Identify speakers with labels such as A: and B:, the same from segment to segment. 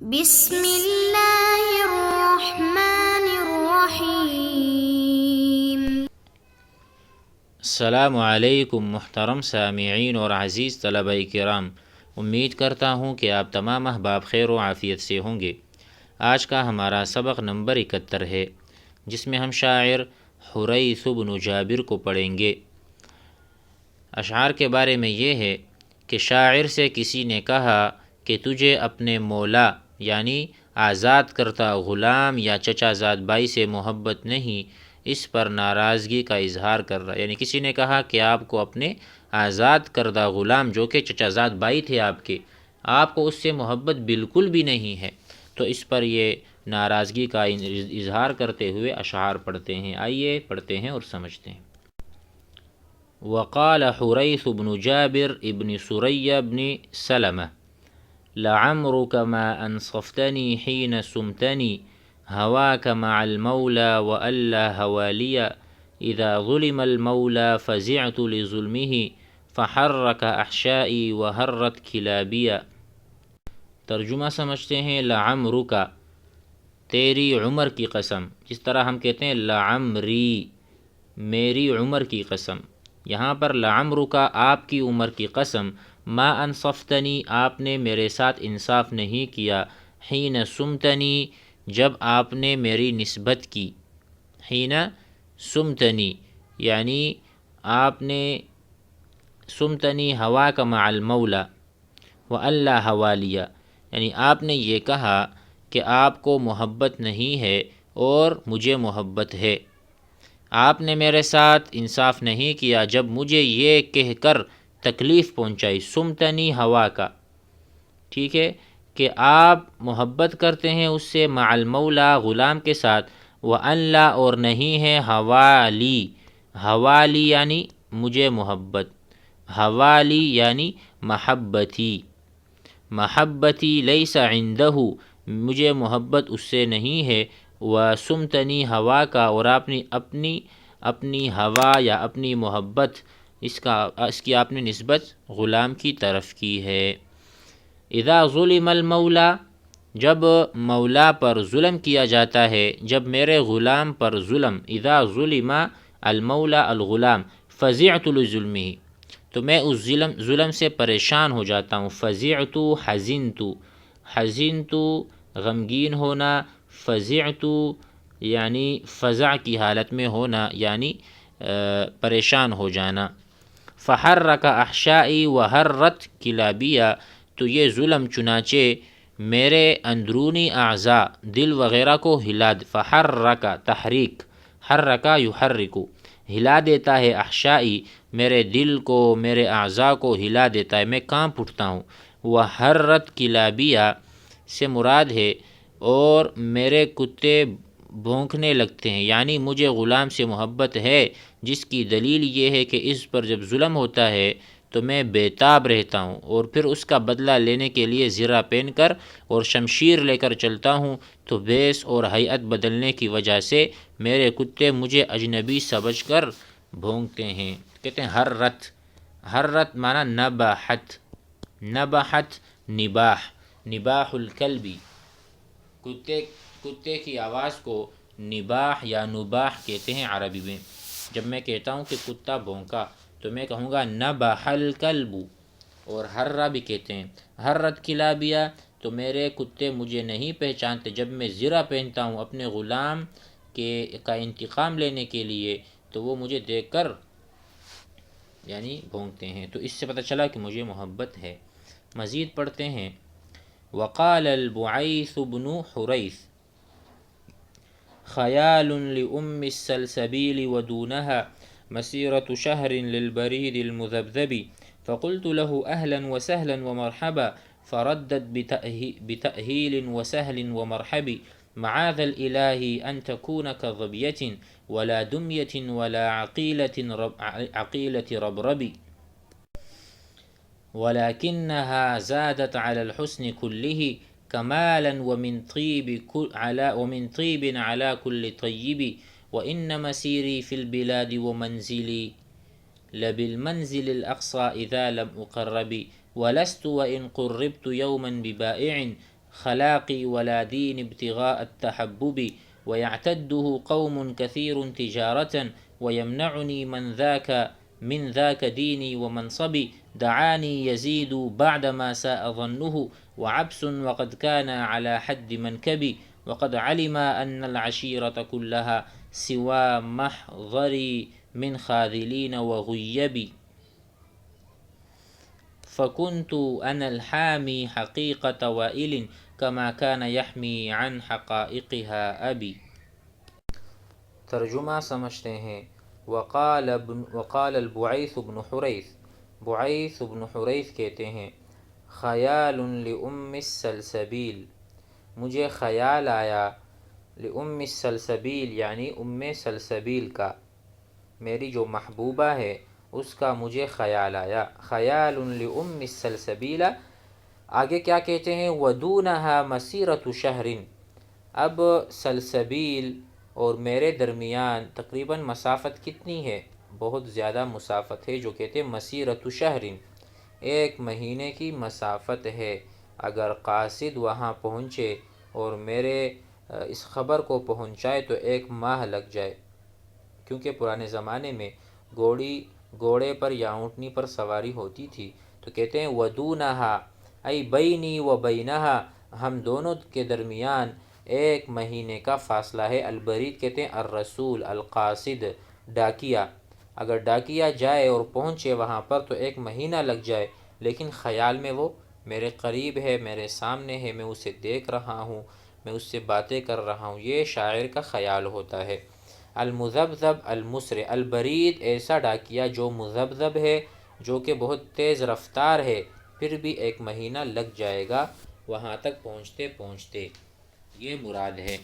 A: بسم اللہ الرحمن الرحیم۔
B: السلام علیکم محترم سامعین اور عزیز طلبہ کرام، امید کرتا ہوں کہ آپ تمام احباب خیر و عافیت سے ہوں گے۔ آج کا ہمارا سبق نمبر 71 ہے، جس میں ہم شاعر حریث بن جابر کو پڑھیں گے۔ اشعار کے بارے میں یہ ہے کہ شاعر سے کسی نے کہا کہ تجھے اپنے مولا یعنی آزاد کرتا غلام یا چچا زاد بھائی سے محبت نہیں، اس پر ناراضگی کا اظہار کر رہا ہے۔ یعنی کسی نے کہا کہ آپ کو اپنے آزاد کردہ غلام جو کہ چچا زاد بھائی تھے آپ کو اس سے محبت بالکل بھی نہیں ہے، تو اس پر یہ ناراضگی کا اظہار کرتے ہوئے اشعار پڑھتے ہیں۔ آئیے پڑھتے ہیں اور سمجھتے ہیں۔ وقال حریث بن جابر ابن سریہ بن سلمہ لعمرك ما أنصفتني حين سمتني هواك مع المولى وألا هواليا إذا ظلم المولى فزعت لظلمه فحرك أحشائي وهرت كلابيا۔ ترجمہ سمجھتے ہیں۔ لعمرك، تیری عمر کی قسم، جس طرح ہم کہتے ہیں لعمری، میری عمر کی قسم، یہاں پر لعمرك، آپ کی عمر کی قسم، ما انصفتنی، آپ نے میرے ساتھ انصاف نہیں کیا، حین سمتنی، جب آپ نے میری نسبت کی، حین سمتنی یعنی آپ نے سمتنی ہوا کا مع المولا وَأَلَّا حوالیا، یعنی آپ نے یہ کہا کہ آپ کو محبت نہیں ہے اور مجھے محبت ہے۔ آپ نے میرے ساتھ انصاف نہیں کیا جب مجھے یہ کہہ کر تکلیف پہنچائی، سمتنی ہوا کا، ٹھیک ہے، کہ آپ محبت کرتے ہیں اس سے، مع المولا، غلام کے ساتھ، وَأَلَّا، اور نہیں ہے، حوالی، حوالی یعنی مجھے محبت، حوالی یعنی محبتی، محبتی لیس عندہ، مجھے محبت اس سے نہیں ہے، وَسُمْتَنِي ہوا کا، اور آپ نے اپنی ہوا یا اپنی محبت اس کی آپ نے نسبت غلام کی طرف کی ہے۔ اذا ظلم المولا، جب مولا پر ظلم کیا جاتا ہے، جب میرے غلام پر ظلم، اذا ظلم المولا الغلام، فزعت لظلمہ، تو میں اس ظلم سے پریشان ہو جاتا ہوں۔ فزعت، حزنت غمگین ہونا، فزعت یعنی فزع کی حالت میں ہونا، یعنی پریشان ہو جانا۔ فحرک احشائی وحرت کلابیہ، تو یہ ظلم چنانچہ میرے اندرونی اعضاء، دل وغیرہ کو ہلا، فحرک تحریک، حرک یحرک، ہلا دیتا ہے، احشائی میرے دل کو، میرے اعضاء کو ہلا دیتا ہے، میں کانپ اٹھتا ہوں۔ وحرت کلابیہ سے مراد ہے اور میرے کتے بھونکنے لگتے ہیں، یعنی مجھے غلام سے محبت ہے، جس کی دلیل یہ ہے کہ اس پر جب ظلم ہوتا ہے تو میں بے تاب رہتا ہوں، اور پھر اس کا بدلہ لینے کے لیے زرہ پہن کر اور شمشیر لے کر چلتا ہوں، تو بیس اور ہیئت بدلنے کی وجہ سے میرے کتے مجھے اجنبی سمجھ کر بھونکتے ہیں۔ کہتے ہیں حرت معنی نبحت نباح، نباح الکلبی، کتے کی آواز کو نباح یا نباح کہتے ہیں عربی میں۔ جب میں کہتا ہوں کہ کتا بھونکا تو میں کہوں گا نبح الکلب، اور حرہ بھی کہتے ہیں۔ حرت کلابیہ، تو میرے کتے مجھے نہیں پہچانتے جب میں زرہ پہنتا ہوں اپنے غلام کا انتقام لینے کے لیے، تو وہ مجھے دیکھ کر یعنی بھونکتے ہیں، تو اس سے پتہ چلا کہ مجھے محبت ہے۔ مزید پڑھتے ہیں۔ وقال البعیث بن حریث خیال لأم السلسبیل ودونها مسیرة شهر للبرید المذبذب فقلت له أهلا وسهلا ومرحبا فردت بتأهيل وسهل ومرحب معاذ الإله أن تكون كظبية ولا دمية ولا عقيلة ربرب ولكنها زادت على الحسن كله كمالا ومن طيب على كل طيب وإن مسيري في البلاد ومنزلي لبالمنزل الأقصى إذا لم أقرب ولست وإن قربت يوما ببائع خلاقي ولا دين ابتغاء التحبب ويعتده قوم كثير تجارة ويمنعني من ذاك ديني ومنصبي دعاني يزيد بعدما ساء ظنه وعبس وقد كان على حد منكبي وقد علم أن العشيرة كلها سوى محضري من خاذلين وغيبي فكنت أنا الحامي حقيقة وائل كما كان يحمي عن حقائقها أبي۔ ترجمہ سمجھتے ہیں۔ وقال البعیث بن حریث، بعیث بن حریث کہتے ہیں، خیال لأم السلسبیل، مجھے خیال آیا، لأم السلسبیل یعنی ام سلسبیل کا، میری جو محبوبہ ہے اس کا مجھے خیال آیا۔ خیال لأم السلسبیل، آگے کیا کہتے ہیں، ودونہا مسیرۃ شہر، اب سلسبیل اور میرے درمیان تقریباً مسافت کتنی ہے، بہت زیادہ مسافت ہے، جو کہتے ہیں مسیرۃ شہر، ایک مہینے کی مسافت ہے، اگر قاصد وہاں پہنچے اور میرے اس خبر کو پہنچائے تو ایک ماہ لگ جائے، کیونکہ پرانے زمانے میں گھوڑے پر یا اونٹنی پر سواری ہوتی تھی، تو کہتے ہیں ودونہا ای بینی و بینہا، ہم دونوں کے درمیان ایک مہینے کا فاصلہ ہے۔ البرید کہتے ہیں الرسول، القاصد ڈاکیا، اگر ڈاکیا جائے اور پہنچے وہاں پر تو ایک مہینہ لگ جائے، لیکن خیال میں وہ میرے قریب ہے، میرے سامنے ہے، میں اسے دیکھ رہا ہوں، میں اس سے باتیں کر رہا ہوں، یہ شاعر کا خیال ہوتا ہے۔ المذبذب المسرع، البرید ایسا ڈاکیا جو مذبذب ہے، جو کہ بہت تیز رفتار ہے، پھر بھی ایک مہینہ لگ جائے گا وہاں تک پہنچتے، یہ مراد ہے۔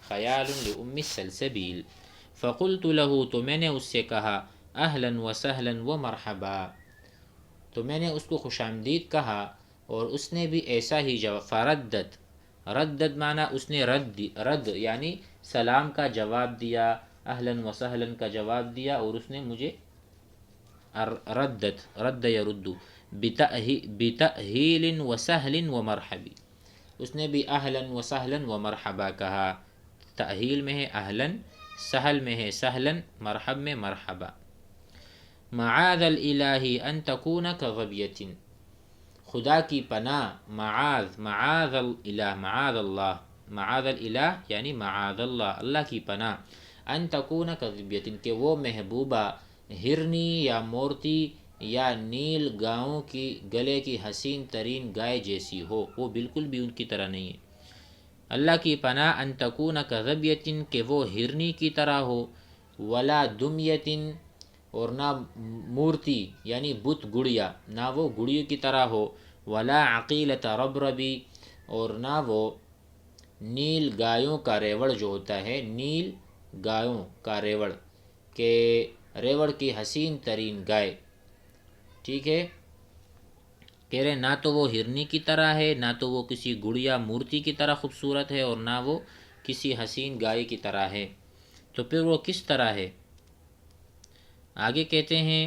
B: خیال لأم السلسبیل، فقلت له، تو میں نے اس سے کہا، اہلا وسہلا ومرحبا، تو میں نے اس کو خوش آمدید کہا اور اس نے بھی ایسا ہی جواب، فردت، ردت معنی اس نے رد یعنی سلام کا جواب دیا، اہلا وسہلا کا جواب دیا، اور اس نے مجھے رد یرد بتأہیل وسہل ومرحبی، اس نے بھی اہلا وسہلا ومرحبا کہا، تأہیل میں ہے اہلا، سہل میں ہے سہلا، مرحب میں مرحبا۔ معاذ الالہ ان تکون کظبیۃ، خدا کی پناہ، معاذ الالہ، معاذ الالہ یعنی معاذ اللہ، اللہ کی پناہ، ان تکون کظبیۃ کہ وہ محبوبہ ہرنی یا مورتی یا نیل گاؤں کی گلے کی حسین ترین گائے جیسی ہو، وہ بالکل بھی ان کی طرح نہیں ہے۔ اللہ کی پناہ ان تکون کظبیۃ کہ وہ ہرنی کی طرح ہو، ولا دمیۃ اور نہ مورتی یعنی بت گڑیا، نہ وہ گڑیوں کی طرح ہو، ولا عقیلۃ ربربی اور نہ وہ نیل گایوں کا ریوڑ جو ہوتا ہے، نیل گایوں کا ریوڑ، کہ ریوڑ کی حسین ترین گائے، ٹھیک ہے، کہہ رہے نہ تو وہ ہرنی کی طرح ہے، نہ تو وہ کسی گڑیا مورتی کی طرح خوبصورت ہے، اور نہ وہ کسی حسین گائے کی طرح ہے، تو پھر وہ کس طرح ہے؟ آگے کہتے ہیں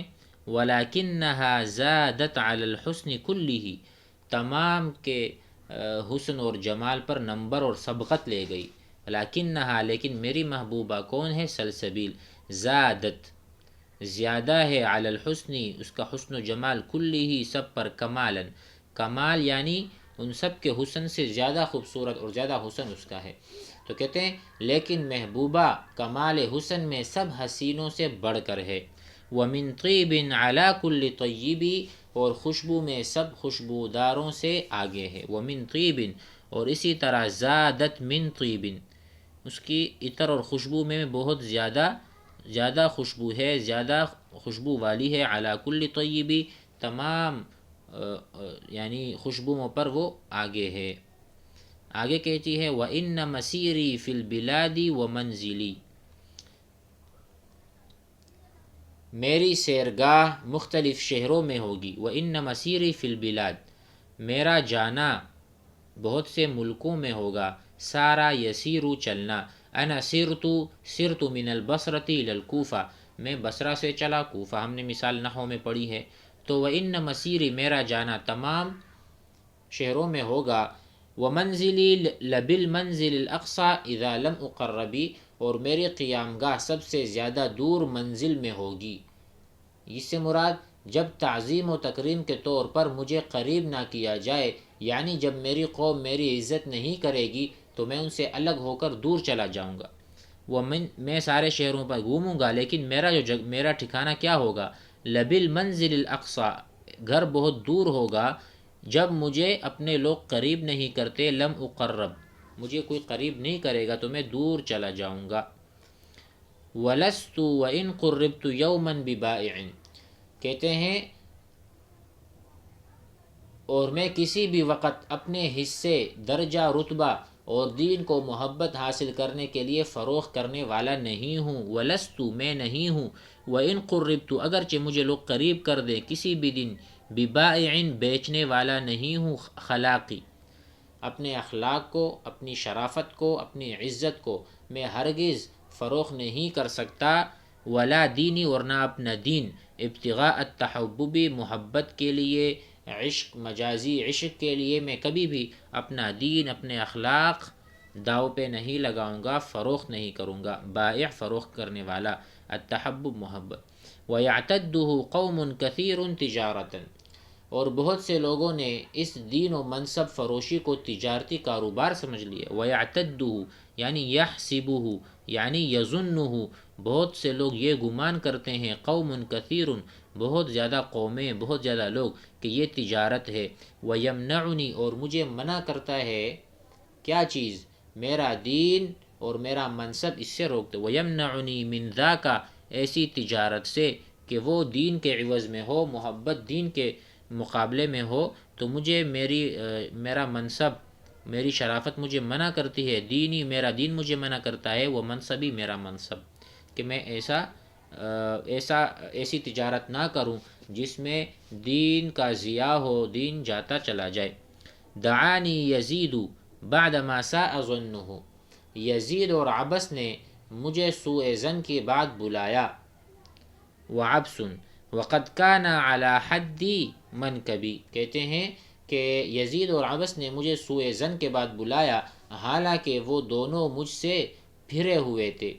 B: وَلَكِنَّهَا زَادَتْ عَلَى الْحُسْنِ كُلِّهِ، تمام کے حسن اور جمال پر نمبر اور سبقت لے گئی، لَكِنَّهَا لیکن میری محبوبہ کون ہے؟ سلسبیل، زادت زیادہ ہے، علی الحسن اس کا حسن و جمال، کلی سب پر، کمالاً کمال یعنی ان سب کے حسن سے زیادہ خوبصورت اور زیادہ حسن اس کا ہے، تو کہتے ہیں لیکن محبوبہ کمال حسن میں سب حسینوں سے بڑھ کر ہے، وَمِن طِيبٍ عَلَى كُلِّ طَيِّبِ اور خوشبو میں سب خوشبوداروں سے آگے ہے، وَمِن طِيبٍ اور اسی طرح زادت من طِيبٍ اس کی عطر اور خوشبو میں بہت زیادہ خوشبو ہے، زیادہ خوشبو والی ہے، علی کل طیبی تمام یعنی خوشبوؤں پر وہ آگے ہے۔ آگے کہتی ہے وَإِنَّ مَسِيرِي فِي الْبِلَادِ وَمَنْزِلِي، میری سیرگاہ مختلف شہروں میں ہوگی، وَإِنَّ مَسِيرِي فِي الْبِلَادِ میرا جانا بہت سے ملکوں میں ہوگا، سارا یسیرو چلنا، انا سرت من البصرۃ الی الکوفہ میں بصرہ سے چلا کوفہ، ہم نے مثال نحو میں پڑھی ہے، تو وَإِنَّ مَسِيرِي میرا جانا تمام شہروں میں ہوگا، ومنزلی لبالمنزل الاقصی اذا لم اقربی، اور میری قیام گاہ سب سے زیادہ دور منزل میں ہوگی، اس سے مراد جب تعظیم و تکریم کے طور پر مجھے قریب نہ کیا جائے، یعنی جب میری قوم میری عزت نہیں کرے گی تو میں ان سے الگ ہو کر دور چلا جاؤں گا۔ میں سارے شہروں پر گھوموں گا، لیکن میرا ٹھکانہ کیا ہوگا؟ لبالمنزل الاقصی، گھر بہت دور ہوگا، جب مجھے اپنے لوگ قریب نہیں کرتے، لم اقرب، مجھے کوئی قریب نہیں کرے گا تو میں دور چلا جاؤں گا۔ وَلَسْتُ وَإِنْ قُرِّبْتُ يَوْمًا بِبَائِعٍ، کہتے ہیں اور میں کسی بھی وقت اپنے حصے، درجہ، رتبہ اور دین کو محبت حاصل کرنے کے لیے فروخت کرنے والا نہیں ہوں۔ وَلَسْتُ، میں نہیں ہوں، وَإِنْ قُرِّبْتُ، اگرچہ مجھے لوگ قریب کر دیں کسی بھی دن، بِبَائِعٍ، بیچنے والا نہیں ہوں، خلاقی، اپنے اخلاق کو، اپنی شرافت کو، اپنی عزت کو میں ہرگز فروخت نہیں کر سکتا۔ ولا دینی، ورنہ اپنا دین، ابتغاء التحبب، محبت کے لیے، عشق، مجازی عشق کے لیے میں کبھی بھی اپنا دین، اپنے اخلاق داؤ پہ نہیں لگاؤں گا، فروخت نہیں کروں گا۔ بائع، فروخت کرنے والا، التحبب، محبت۔ وَيَعْتَدُّهُ قَوْمٌ كَثِيرٌ تِجَارَةً، اور بہت سے لوگوں نے اس دین و منصب فروشی کو تجارتی کاروبار سمجھ لیا۔ وَيَعْتَدُّهُ یعنی يَحْسِبُهُ یعنی يَظُنُّهُ، بہت سے لوگ یہ گمان کرتے ہیں، قوم کثیر، بہت زیادہ قومیں، بہت زیادہ لوگ، کہ یہ تجارت ہے۔ وَيَمْنَعُنِي، اور مجھے منع کرتا ہے، کیا چیز؟ میرا دین اور میرا منصب اس سے روکتے۔ وَيَمْنَعُنِي مِنْ ذَاكَ، ایسی تجارت سے کہ وہ دین کے عوض میں ہو، محبت دین کے مقابلے میں ہو، تو مجھے میرا منصب، میری شرافت مجھے منع کرتی ہے، دینی، میرا دین مجھے منع کرتا ہے، وہ منصبی، میرا منصب، کہ میں ایسی تجارت نہ کروں جس میں دین کا ضیاع ہو، دین جاتا چلا جائے۔ دعانی یزید بعد ما ساء ظنہ، یزید اور عبس نے مجھے سوء ظن کے بعد بلایا۔ وعبس وقد كان على حد منکبی، کہتے ہیں کہ یزید اور عبس نے مجھے سوء ظن کے بعد بلایا، حالانکہ وہ دونوں مجھ سے پھرے ہوئے تھے،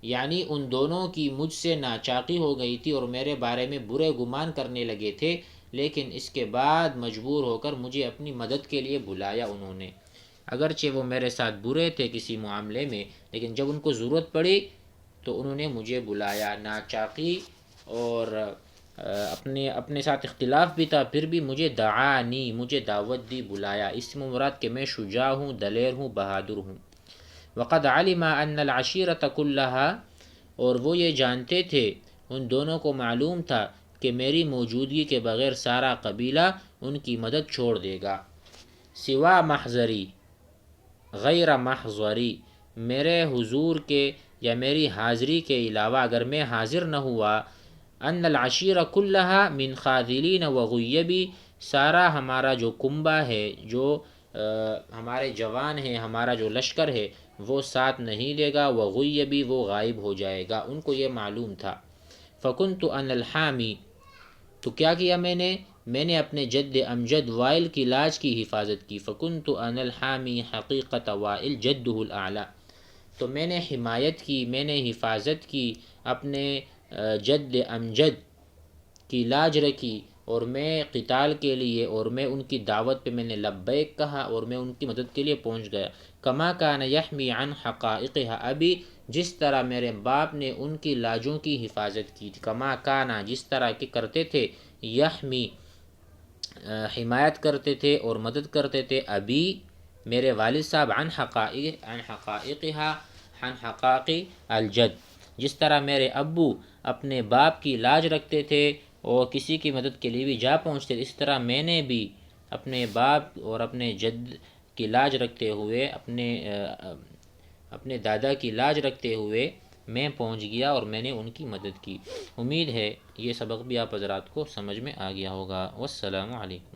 B: یعنی ان دونوں کی مجھ سے ناچاقی ہو گئی تھی اور میرے بارے میں برے گمان کرنے لگے تھے، لیکن اس کے بعد مجبور ہو کر مجھے اپنی مدد کے لیے بلایا انہوں نے۔ اگرچہ وہ میرے ساتھ برے تھے کسی معاملے میں، لیکن جب ان کو ضرورت پڑی تو انہوں نے مجھے بلایا، ناچاقی اور اپنے ساتھ اختلاف بھی تھا، پھر بھی مجھے دعانی، مجھے دعوت دی، بلایا۔ اس سے مراد کہ میں شجاع ہوں، دلیر ہوں، بہادر ہوں۔ وقد علم ان العشیرۃ کلھا، اور وہ یہ جانتے تھے، ان دونوں کو معلوم تھا کہ میری موجودگی کے بغیر سارا قبیلہ ان کی مدد چھوڑ دے گا۔ سوا محضری، غیر محضری، میرے حضور کے یا میری حاضری کے علاوہ اگر میں حاضر نہ ہوا، ان العشیرہ کلھا من خاذلین وغیبی، سارا ہمارا جو کنبہ ہے، جو ہمارے جوان ہیں، ہمارا جو لشکر ہے، وہ ساتھ نہیں دے گا، وغیبی، وہ غائب ہو جائے گا، ان کو یہ معلوم تھا۔ فکنت انا الحامی، تو کیا کیا میں نے اپنے جد امجد وائل کی لاج کی حفاظت کی۔ فکنت انا الحامی حقیقت وائل جدہ الاعلی، تو میں نے حمایت کی، میں نے حفاظت کی اپنے جد امجد کی لاج رکھی، اور میں قتال کے لیے، اور میں ان کی دعوت پہ میں نے لبیک کہا، اور میں ان کی مدد کے لیے پہنچ گیا۔ کما کان یحمی عن حقائقها ابی، جس طرح میرے باپ نے ان کی لاجوں کی حفاظت کی تھی۔ کما کانا، جس طرح کے کرتے تھے، یحمی، حمایت کرتے تھے اور مدد کرتے تھے، ابی، میرے والد صاحب، عن حقائقها، عن حقائق الجد، جس طرح میرے ابو اپنے باپ کی لاج رکھتے تھے اور کسی کی مدد کے لیے بھی جا پہنچتے، اس طرح میں نے بھی اپنے باپ اور اپنے جد کی لاج رکھتے ہوئے، اپنے دادا کی لاج رکھتے ہوئے میں پہنچ گیا اور میں نے ان کی مدد کی۔ امید ہے یہ سبق بھی آپ حضرات کو سمجھ میں آ گیا ہوگا۔ والسلام علیکم۔